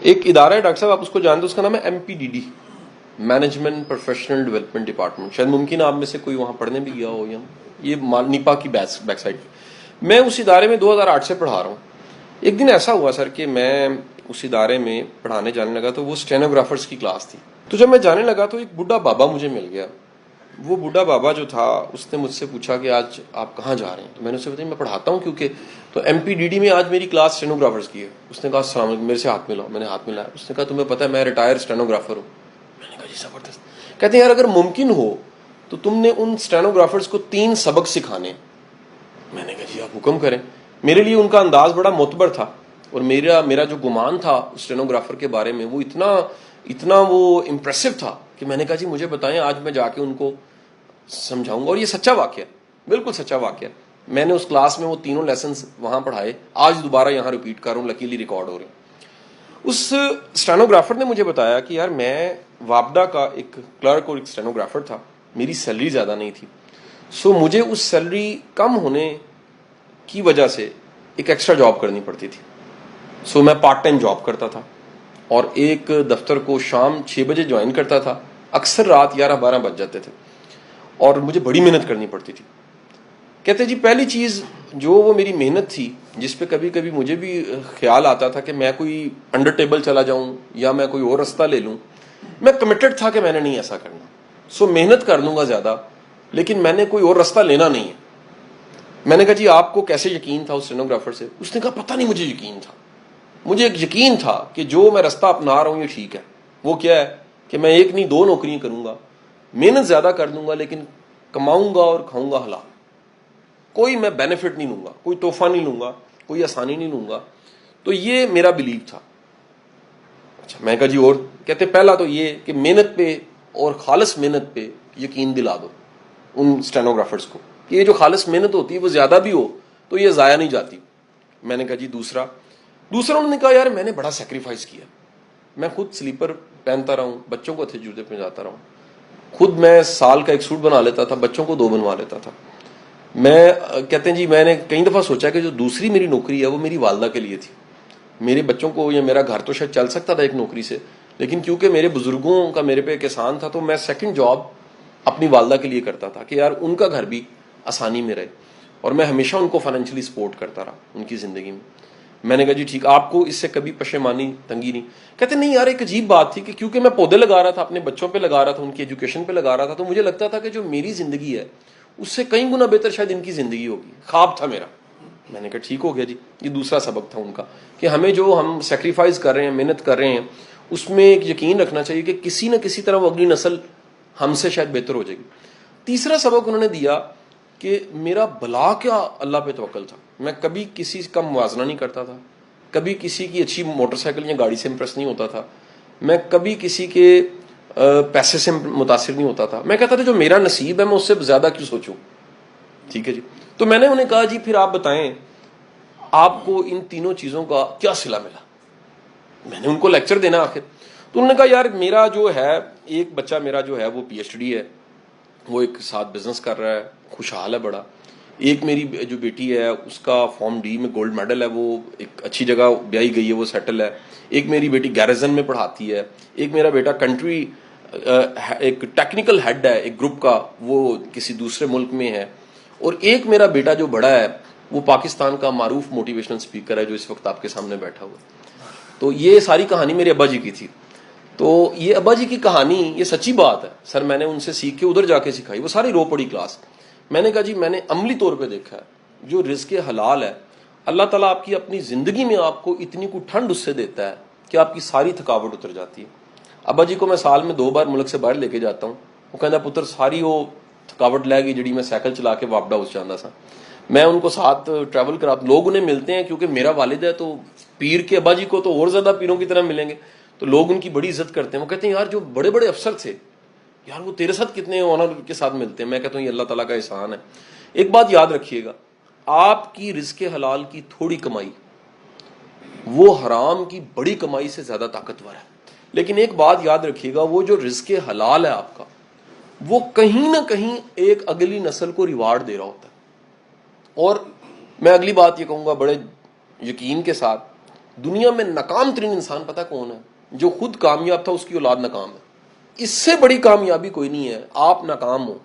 ایک ادارہ ہے ڈاکٹر صاحب، آپ اس کو جانتے، اس کا نام ہے MPDD، management professional development department. شاید ممکن آپ میں سے کوئی وہاں پڑھنے بھی گیا ہو، یا یہ نیپا کی بیک سائڈ. میں اس ادارے میں 2008 سے پڑھا رہا ہوں. ایک دن ایسا ہوا سر کہ میں اس ادارے میں پڑھانے جانے لگا تو وہ اسٹینوگرافرس کی کلاس تھی. تو جب میں جانے لگا تو ایک بڈھا بابا مجھے مل گیا. وہ بڈھا بابا جو تھا اس نے مجھ سے پوچھا کہ آج آپ کہاں جا رہے ہیں؟ تو میں نے اسے بتایا میں پڑھاتا ہوں کیونکہ. تو MPDD میں آج میری کلاس اسٹینوگرافرس کی ہے. اس نے کہا السلام علیکم، میرے سے ہاتھ ملاؤ. میں نے ہاتھ ملایا. اس نے کہا تمہیں پتہ ہے میں ریٹائر اسٹینوگرافر ہوں. میں نے کہا جی زبردست. کہتے ہیں یار اگر ممکن ہو تو تم نے ان اسٹینوگرافرس کو 3 سبق سکھانے. میں نے کہا جی آپ حکم کریں. میرے لیے ان کا انداز بڑا معتبر تھا، اور میرا جو گمان تھا اسٹینوگرافر کے بارے میں وہ اتنا وہ امپریسو تھا کہ میں نے کہا جی مجھے بتائیں، آج میں جا کے ان کو سمجھاؤں گا. اور یہ سچا واقعہ، بالکل سچا واقعہ. میں نے اس کلاس میں وہ تینوں لیسنز وہاں پڑھائے. آج دوبارہ یہاں ریپیٹ کر رہا ہوں، لکیلی ریکارڈ ہو رہے ہیں. اس اسٹینوگرافر نے مجھے بتایا کہ یار میں وابڈا کا ایک کلرک اور ایک اسٹینوگرافر تھا. میری سیلری زیادہ نہیں تھی، سو مجھے اس سیلری کم ہونے کی وجہ سے ایک ایکسٹرا جاب کرنی پڑتی تھی. سو میں پارٹ ٹائم جاب کرتا تھا، اور ایک دفتر کو شام 6 بجے جوائن کرتا تھا. اکثر رات 11-12 بج جاتے تھے، اور مجھے بڑی محنت کرنی پڑتی تھی. کہتے جی پہلی چیز جو وہ میری محنت تھی، جس پہ کبھی کبھی مجھے بھی خیال آتا تھا کہ میں کوئی انڈر ٹیبل چلا جاؤں یا میں کوئی اور رستہ لے لوں، میں کمیٹڈ تھا کہ میں نے نہیں ایسا کرنا. سو محنت کر لوں گا زیادہ، لیکن میں نے کوئی اور رستہ لینا نہیں ہے. میں نے کہا جی آپ کو کیسے یقین تھا اس اسٹینوگرافر سے؟ اس نے کہا پتہ نہیں، مجھے یقین تھا. مجھے ایک یقین تھا کہ جو میں رستہ اپنا رہا ہوں یہ ٹھیک ہے. وہ کیا ہے کہ میں 1 نہیں 2 نوکریاں کروں گا، محنت زیادہ کر لوں گا، لیکن کماؤں گا اور کھاؤں گا حلال. کوئی میں بینیفٹ نہیں لوں گا، کوئی تحفہ نہیں لوں گا، کوئی آسانی نہیں لوں گا. تو یہ میرا بلیف تھا. اچھا میں کہا جی اور؟ کہتے پہلا تو یہ کہ محنت پہ اور خالص محنت پہ یقین دلا دو ان اسٹینوگرافرس کو کہ یہ جو خالص محنت ہوتی ہے وہ زیادہ بھی ہو تو یہ ضائع نہیں جاتی. میں نے کہا جی دوسرا انہوں نے کہا یار میں نے بڑا سیکریفائس کیا. میں خود سلیپر پہنتا رہا ہوں، بچوں کو اچھے جوتے پہ جاتا رہا ہوں. خود میں سال کا 1 سوٹ بنا لیتا تھا، بچوں کو 2 بنوا لیتا تھا. میں کہتے ہیں جی میں نے کئی دفعہ سوچا کہ جو دوسری میری نوکری ہے وہ میری والدہ کے لیے تھی. میرے بچوں کو یا میرا گھر تو شاید چل سکتا تھا ایک نوکری سے، لیکن کیونکہ میرے بزرگوں کا میرے پہ ایک احسان تھا تو میں سیکنڈ جاب اپنی والدہ کے لیے کرتا تھا کہ یار ان کا گھر بھی آسانی میں رہے. اور میں ہمیشہ ان کو فائنینشلی سپورٹ کرتا رہا ان کی زندگی میں. میں نے کہا جی ٹھیک، آپ کو اس سے کبھی پشیمانی تنگی نہیں؟ کہتے نہیں یار ایک عجیب بات تھی کہ کیونکہ میں پودے لگا رہا تھا، اپنے بچوں پہ لگا رہا تھا، ان کی ایجوکیشن پہ لگا رہا تھا، تو مجھے لگتا تھا کہ جو میری زندگی ہے اس سے کئی گنا بہتر شاید ان کی زندگی ہوگی. خواب تھا میرا. میں نے کہا ٹھیک ہو گیا جی. یہ دوسرا سبق تھا ان کا کہ ہمیں جو ہم سیکریفائز کر رہے ہیں، محنت کر رہے ہیں، اس میں ایک یقین رکھنا چاہیے کہ کسی نہ کسی طرح وہ اگلی نسل ہم سے شاید بہتر ہو جائے گی. تیسرا سبق انہوں نے دیا کہ میرا بلا کیا اللہ پہ توکل تھا. میں کبھی کسی کا موازنہ نہیں کرتا تھا، کبھی کسی کی اچھی موٹر سائیکل یا گاڑی سے امپریس نہیں ہوتا تھا، میں کبھی کسی کے پیسے سے متاثر نہیں ہوتا تھا. میں کہتا تھا جو میرا نصیب ہے میں اس سے زیادہ کیوں سوچوں. ٹھیک ہے جی. تو میں نے انہیں کہا جی پھر آپ بتائیں آپ کو ان تینوں چیزوں کا کیا صلہ ملا. میں نے ان کو لیکچر دینا آخر. تو انہوں نے کہا یار میرا جو ہے ایک بچہ میرا جو ہے وہ PhD ہے، وہ ایک ساتھ بزنس کر رہا ہے، خوشحال ہے بڑا. ایک میری جو بیٹی ہے اس کا فارم D میں گولڈ میڈل ہے، وہ ایک اچھی جگہ بیائی گئی ہے، وہ سیٹل ہے. ایک میری بیٹی گیرزن میں پڑھاتی ہے. ایک میرا بیٹا کنٹری ایک ٹیکنیکل ہیڈ ہے ایک گروپ کا، وہ کسی دوسرے ملک میں ہے. اور ایک میرا بیٹا جو بڑا ہے وہ پاکستان کا معروف موٹیویشنل اسپیکر ہے جو اس وقت آپ کے سامنے بیٹھا ہوا. تو یہ ساری کہانی میرے ابا جی کی تھی. تو یہ ابا جی کی کہانی یہ سچی بات ہے سر، میں نے ان سے سیکھ کے ادھر جا کے سکھائی. وہ ساری رو پڑی کلاس. میں نے کہا جی میں نے عملی طور پہ دیکھا ہے جو رزق حلال ہے اللہ تعالیٰ آپ کی اپنی زندگی میں آپ کو اتنی کو ٹھنڈ اس سے دیتا ہے کہ آپ کی ساری تھکاوٹ اتر جاتی ہے. ابا جی کو میں سال میں 2 بار ملک سے باہر لے کے جاتا ہوں. وہ کہتا پتر ساری وہ تھکاوٹ لے گئی جڑی میں سائیکل چلا کے واپڈا اس جانا سا. میں ان کو ساتھ ٹریول کرا. لوگ انہیں ملتے ہیں کیونکہ میرا والد ہے تو پیر کے ابا جی کو تو اور زیادہ پیروں کی طرح ملیں گے، تو لوگ ان کی بڑی عزت کرتے ہیں. وہ کہتے ہیں یار جو بڑے بڑے افسر تھے یار وہ تیرے ساتھ کتنے آنر کے ساتھ ملتے ہیں. میں کہتا ہوں یہ اللہ تعالیٰ کا احسان ہے. ایک بات یاد رکھیے گا، آپ کی رزق حلال کی تھوڑی کمائی وہ حرام کی بڑی کمائی سے زیادہ طاقتور ہے. لیکن ایک بات یاد رکھیے گا، وہ جو رزق حلال ہے آپ کا وہ کہیں نہ کہیں ایک اگلی نسل کو ریوارڈ دے رہا ہوتا ہے. اور میں اگلی بات یہ کہوں گا بڑے یقین کے ساتھ، دنیا میں ناکام ترین انسان پتہ کون ہے؟ جو خود کامیاب تھا اس کی اولاد ناکام ہے. اس سے بڑی کامیابی کوئی نہیں ہے آپ ناکام ہو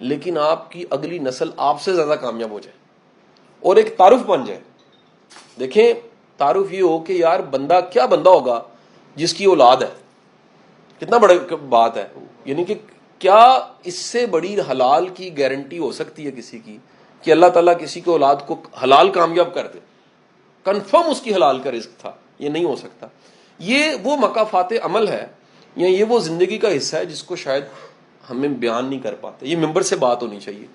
لیکن آپ کی اگلی نسل آپ سے زیادہ کامیاب ہو جائے اور ایک تعارف بن جائے. دیکھیں تعارف یہ ہو کہ یار بندہ کیا بندہ ہوگا جس کی اولاد ہے. کتنا بڑا بات ہے. یعنی کہ کیا اس سے بڑی حلال کی گارنٹی ہو سکتی ہے کسی کی کہ اللہ تعالیٰ کسی کی اولاد کو حلال کامیاب کر دے؟ کنفرم اس کی حلال کا رزق تھا. یہ نہیں ہو سکتا. یہ وہ مکافات عمل ہے یا یہ وہ زندگی کا حصہ ہے جس کو شاید ہمیں بیان نہیں کر پاتے. یہ ممبر سے بات ہونی چاہیے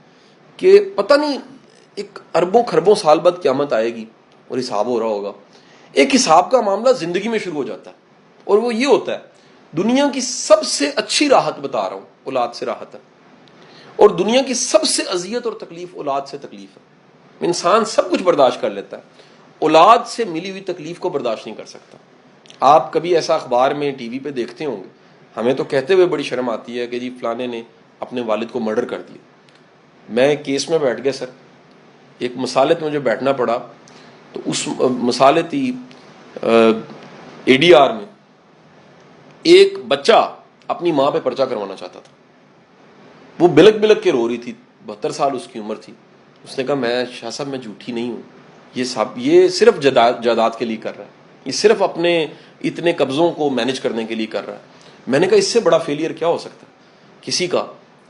کہ پتہ نہیں ایک اربوں خربوں سال بعد قیامت آئے گی اور حساب ہو رہا ہوگا. ایک حساب کا معاملہ زندگی میں شروع ہو جاتا ہے اور وہ یہ ہوتا ہے دنیا کی سب سے اچھی راحت بتا رہا ہوں اولاد سے راحت ہے اور دنیا کی سب سے اذیت اور تکلیف اولاد سے تکلیف ہے. انسان سب کچھ برداشت کر لیتا ہے اولاد سے ملی ہوئی تکلیف کو برداشت نہیں کر سکتا. آپ کبھی ایسا اخبار میں ٹی وی پہ دیکھتے ہوں گے, ہمیں تو کہتے ہوئے بڑی شرم آتی ہے کہ جی فلانے نے اپنے والد کو مرڈر کر دیا. میں ایک کیس میں بیٹھ گیا سر, ایک مسالت مجھے بیٹھنا پڑا. تو اس مسالتی اے ڈی آر میں ایک بچہ اپنی ماں پہ پرچہ کروانا چاہتا تھا. وہ بلک بلک کے رو رہی تھی, 72 سال اس کی عمر تھی. اس نے کہا میں شاہ صاحب میں جھوٹی نہیں ہوں, یہ صرف جائیداد کے لیے کر رہا ہے, یہ صرف اپنے اتنے قبضوں کو مینج کرنے کے لیے کر رہا ہے. میں نے کہا اس سے بڑا فیلئر کیا ہو سکتا ہے کسی کا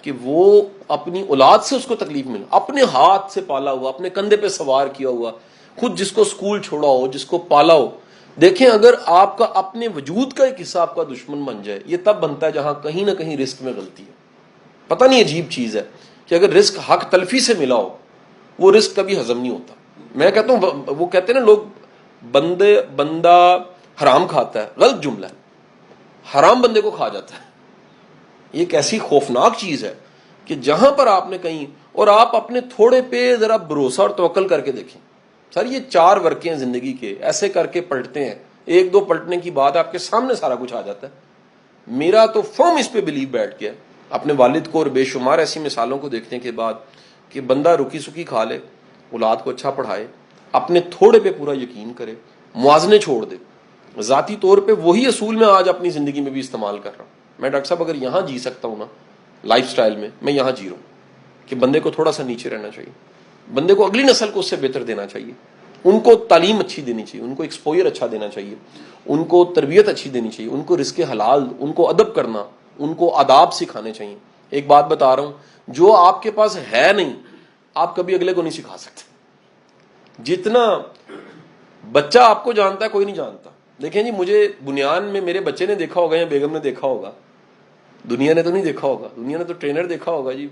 کہ وہ اپنی اولاد سے اس کو تکلیف ملا, اپنے ہاتھ سے پالا ہوا, اپنے کندھے پہ سوار کیا ہوا, خود جس کو اسکول چھوڑا ہو, جس کو پالا ہو. دیکھیں اگر آپ کا اپنے وجود کا ایک حصہ آپ کا دشمن بن جائے, یہ تب بنتا ہے جہاں کہیں نہ کہیں رزق میں غلطی ہے. پتہ نہیں عجیب چیز ہے کہ اگر رزق حق تلفی سے ملا ہو وہ رزق کبھی ہضم نہیں ہوتا. میں کہتا ہوں وہ کہتے ہیں نا لوگ بندہ حرام کھاتا ہے, غلط جملہ ہے. حرام بندے کو کھا جاتا ہے. یہ ایک ایسی خوفناک چیز ہے کہ جہاں پر آپ نے کہیں اور آپ اپنے تھوڑے پہ ذرا بھروسہ اور توکل کر کے دیکھیں. سر یہ 4 ورقے ہیں زندگی کے, ایسے کر کے پلٹتے ہیں, 1-2 پلٹنے کی بات آپ کے سامنے سارا کچھ آ جاتا ہے. میرا تو فرم اس پہ بلیو بیٹھ گیا اپنے والد کو اور بے شمار ایسی مثالوں کو دیکھنے کے بعد کہ بندہ رکی سکی کھا لے, اولاد کو اچھا پڑھائے, اپنے تھوڑے پہ پورا یقین کرے, موازنے چھوڑ دے. ذاتی طور پہ وہی اصول میں آج اپنی زندگی میں بھی استعمال کر رہا ہوں. میں ڈاکٹر صاحب اگر یہاں جی سکتا ہوں نا لائف سٹائل میں یہاں جی رہا ہوں کہ بندے کو تھوڑا سا نیچے رہنا چاہیے, بندے کو اگلی نسل کو اس سے بہتر دینا چاہیے, ان کو تعلیم اچھی دینی چاہیے, ان کو ایکسپوئر اچھا دینا چاہیے, ان کو تربیت اچھی دینی چاہیے, ان کو رزق حلال, ان کو ادب کرنا, ان کو آداب سکھانے چاہیے. ایک بات بتا رہا ہوں, جو آپ کے پاس ہے نہیں آپ کبھی اگلے کو نہیں سکھا سکتے. جتنا بچہ آپ کو جانتا ہے کوئی نہیں جانتا. دیکھیں جی مجھے بنیان میں میرے بچے نے دیکھا ہوگا یا بیگم نے دیکھا ہوگا, دنیا نے تو نہیں دیکھا ہوگا. دنیا نے تو ٹرینر دیکھا ہوگا جی,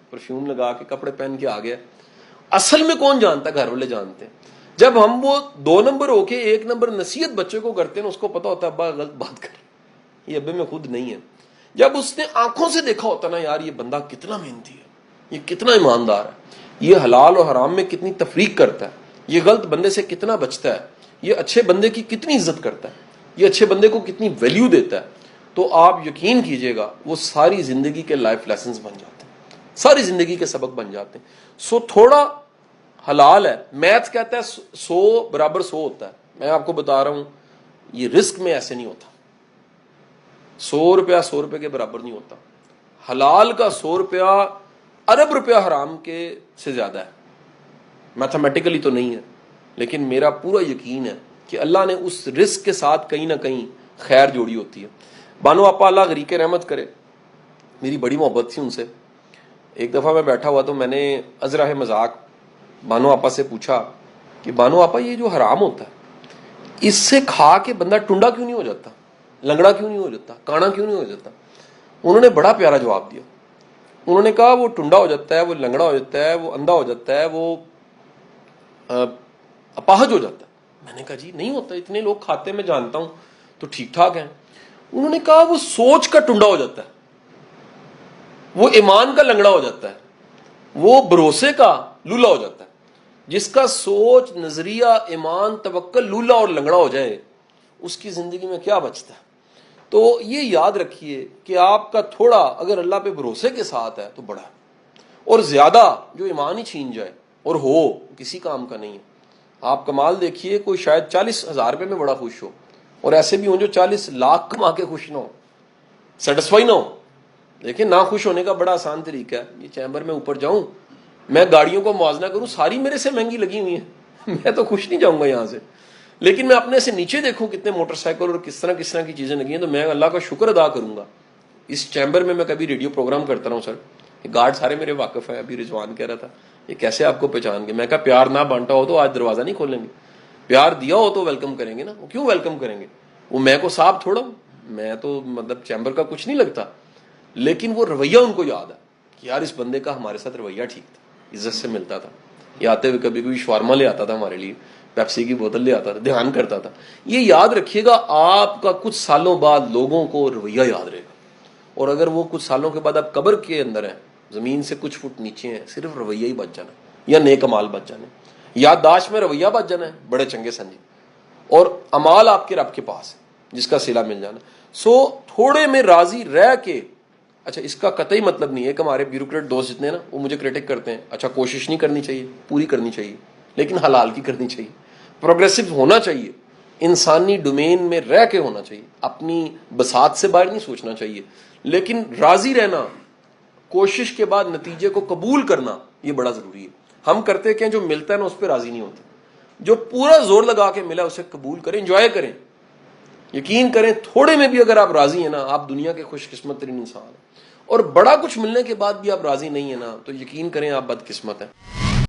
پرفیوم لگا کے کپڑے پہن کے آ گیا. اصل میں کون جانتا ہے؟ گھر والے جانتے ہیں. جب ہم وہ 2 نمبر ہو کے 1 نمبر نصیحت بچے کو کرتے ہیں اس کو پتا ہوتا ہے ابا غلط بات کر, یہ ابے میں خود نہیں ہے. جب اس نے آنکھوں سے دیکھا ہوتا نا یار یہ بندہ کتنا محنتی ہے, یہ کتنا ایماندار ہے, یہ حلال اور حرام میں کتنی تفریق کرتا ہے, یہ غلط بندے سے کتنا بچتا ہے, یہ اچھے بندے کی کتنی عزت کرتا ہے, یہ اچھے بندے کو کتنی ویلیو دیتا ہے, تو آپ یقین کیجئے گا وہ ساری زندگی کے لائف لیسنز بن جاتے ہیں, ساری زندگی کے سبق بن جاتے ہیں. سو تھوڑا حلال ہے. میتھ کہتا ہے 100 برابر 100 ہوتا ہے. میں آپ کو بتا رہا ہوں یہ رزق میں ایسے نہیں ہوتا. 100 روپیہ 100 روپے کے برابر نہیں ہوتا. حلال کا 100 روپیہ ارب روپیہ حرام کے سے زیادہ ہے. میتھمیٹیکلی تو نہیں ہے لیکن میرا پورا یقین ہے کہ اللہ نے اس رزق کے ساتھ کہیں نہ کہیں خیر جوڑی ہوتی ہے. بانو آپا اللہ غریق رحمت کرے, میری بڑی محبت تھی ان سے. ایک دفعہ میں بیٹھا ہوا تو میں نے ازراہ مذاق بانو آپا سے پوچھا کہ بانو آپا یہ جو حرام ہوتا ہے اس سے کھا کے بندہ ٹنڈا کیوں نہیں ہو جاتا, لنگڑا کیوں نہیں ہو جاتا, کانا کیوں نہیں ہو جاتا؟ انہوں نے بڑا پیارا جواب دیا. انہوں نے کہا وہ ٹنڈا ہو جاتا ہے, وہ لنگڑا ہو جاتا ہے, وہ اندھا ہو جاتا ہے, وہ اپاہج ہو جاتا ہے. میں نے کہا جی نہیں ہوتا, اتنے لوگ کھاتے میں جانتا ہوں تو ٹھیک ٹھاک ہیں. انہوں نے کہا وہ سوچ کا ٹنڈا ہو جاتا ہے, وہ ایمان کا لنگڑا ہو جاتا ہے, وہ بھروسے کا لولا ہو جاتا ہے. جس کا سوچ, نظریہ, ایمان, توکل لولا اور لنگڑا ہو جائے اس کی زندگی میں کیا بچتا ہے؟ تو یہ یاد رکھیے کہ آپ کا تھوڑا اگر اللہ پہ بھروسے کے ساتھ ہے تو بڑا ہے, اور زیادہ جو ایمان ہی چھین جائے اور ہو کسی کام کا نہیں ہے. آپ کمال دیکھیے, کوئی شاید 40,000 روپے میں بڑا خوش ہو, اور ایسے بھی ہوں جو 40 لاکھ کما کے خوش نہ ہو, سیٹسفائی نہ ہو. دیکھیں, نہ خوش ہونے کا بڑا آسان طریقہ ہے. یہ چیمبر میں اوپر جاؤں, میں گاڑیوں کو موازنہ کروں, ساری میرے سے مہنگی لگی ہوئی ہیں, میں تو خوش نہیں جاؤں گا یہاں سے. لیکن میں اپنے سے نیچے دیکھوں کتنے موٹر سائیکل اور کس طرح کی چیزیں لگی ہیں, تو میں اللہ کا شکر ادا کروں گا. اس چیمبر میں کبھی ریڈیو پروگرام کرتا رہا ہوں سر, گارڈ سارے میرے واقف ہیں. ابھی رضوان کہہ رہا تھا یہ کیسے آپ کو پہچان گے, میں کہا پیار نہ بانٹا ہو تو آج دروازہ نہیں کھولیں گے, پیار دیا ہو تو ویلکم کریں گے نا. وہ کیوں ویلکم کریں گے, وہ میں کو صاحب تھوڑا ہوں, میں تو مطلب چیمبر کا کچھ نہیں لگتا, لیکن وہ رویہ ان کو یاد ہے کہ یار اس بندے کا ہمارے ساتھ رویہ ٹھیک تھا, عزت سے ملتا تھا, یہ آتے ہوئے کبھی کوئی شوارما لے آتا تھا ہمارے لیے, پیپسی کی بوتل لے آتا تھا, دھیان کرتا تھا. یہ یاد رکھیے گا, آپ کا کچھ سالوں بعد لوگوں کو رویہ یاد رہے گا. اور اگر وہ کچھ سالوں کے بعد آپ قبر کے اندر ہیں, زمین سے کچھ فٹ نیچے ہیں, صرف رویہ ہی بچ جانا یا نیک امال بچ جانے. یادداشت میں رویہ بچ جانا ہے, بڑے چنگے سنجے, اور امال آپ کے رب کے پاس ہے جس کا صلہ مل جانا. سو تھوڑے میں راضی رہ کے, اچھا اس کا قطعی مطلب نہیں ہے کہ ہمارے بیوروکریٹ دوست جتنے نا وہ مجھے کریٹک کرتے ہیں, اچھا کوشش نہیں کرنی چاہیے, پوری کرنی چاہیے, لیکن حلال کی کرنی چاہیے, پروگریسو ہونا چاہیے, انسانی ڈومین میں رہ کے ہونا چاہیے, اپنی بساط سے باہر نہیں سوچنا چاہیے, لیکن راضی رہنا, کوشش کے بعد نتیجے کو قبول کرنا, یہ بڑا ضروری ہے. ہم کرتے کہ جو ملتا ہے نا اس پہ راضی نہیں ہوتے, جو پورا زور لگا کے ملا اسے قبول کریں, انجوائے کریں. یقین کریں تھوڑے میں بھی اگر آپ راضی ہیں نا, آپ دنیا کے خوش قسمت ترین انسان ہیں. اور بڑا کچھ ملنے کے بعد بھی آپ راضی نہیں ہیں نا, تو یقین کریں آپ بدقسمت ہیں.